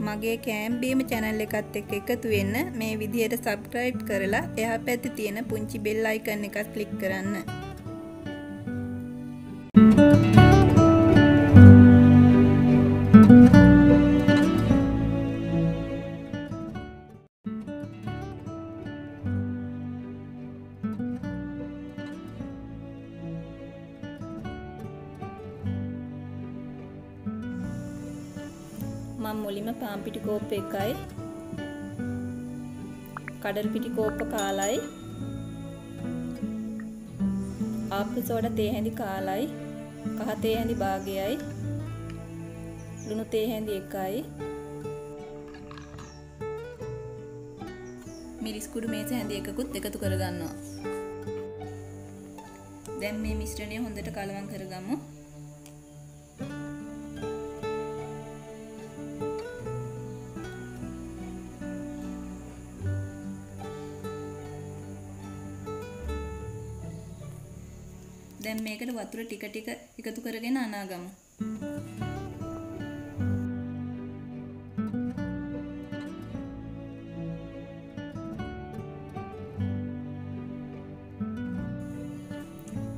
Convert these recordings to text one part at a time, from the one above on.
මගේ කෑම් බීම channel එකත් එක්ක එකතු වෙන්න මේ විදිහට subscribe කරලා එහා පැත්තේ තියෙන පුංචි bell icon එකත් click කරන්න. මම මුලින්ම පාන් පිටි කෝප්ප එකයි කඩල් පිටි කෝප්ප කාලයි ආප්පු සෝඩා තේ හැඳි කාලයි කහ තේ හැඳි භාගයයි ලුණු තේ හැඳි එකයි මිරිස් කුඩු මේස හැඳි එකකුත් එකතු කරගන්නවා. දැන් මේ මිශ්‍රණය හොඳට කලවම් කරගමු. දැන් මේකට වතුර ටික ටික එකතු කරගෙන අනාගමු.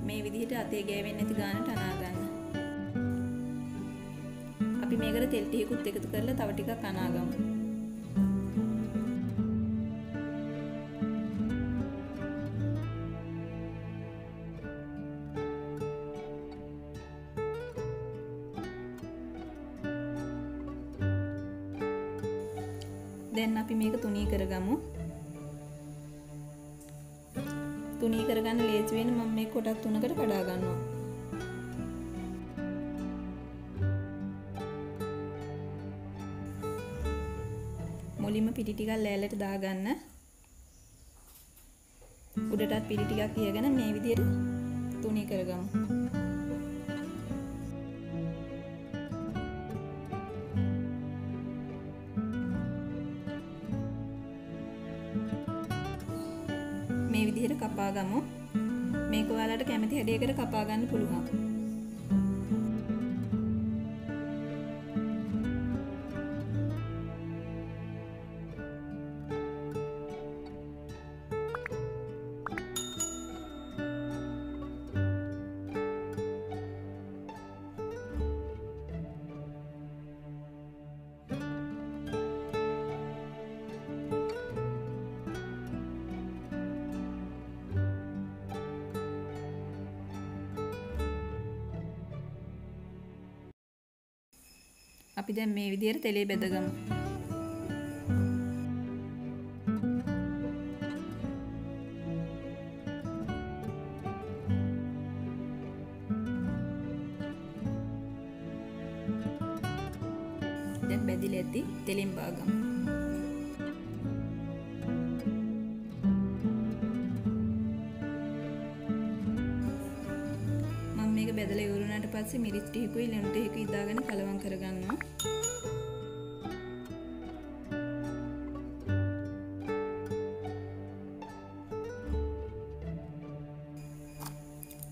මේ විදිහට අතේ ගෑවෙන්නේ නැති ගානට අනාගන්න. අපි මේකට තෙල් ටිකකුත් එකතු කරලා තව ටිකක් අනාගමු. දැන් අපි මේක තුනී කරගමු. තුනී කරගන්න ලේසි වෙන මම මේ කොටස් තුනකට කඩා ගන්නවා. මුලින්ම පිටි ටිකක් ලෑල්ලට දාගන්න. උඩටත් පිටි ටිකක් තියගෙන මේ විදිහට තුනී කරගමු. මේ විදිහට කපා ගමු. මේක ඔයාලට කැමති හැඩයකට කපා ගන්න පුළුවන්. අපි දැන් මේ විදිහට තෙලේ බෙදගමු. දැන් බෙදිලා ඇති තෙලින් බාගමු. මේක බෙදලා ඉවරුණාට පස්සේ මිරිස් ටිකකුයි ලුණු ටිකකුයි දාගෙන කලවම් කරගන්නවා.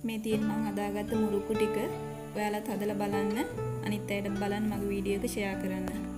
මේ තියෙන මම හදාගත්ත මුරුක්කු ටික ඔයාලත් හදලා බලන්න. අනිත් අයට බලන්න මගේ වීඩියෝ එක ෂෙයා කරන්න.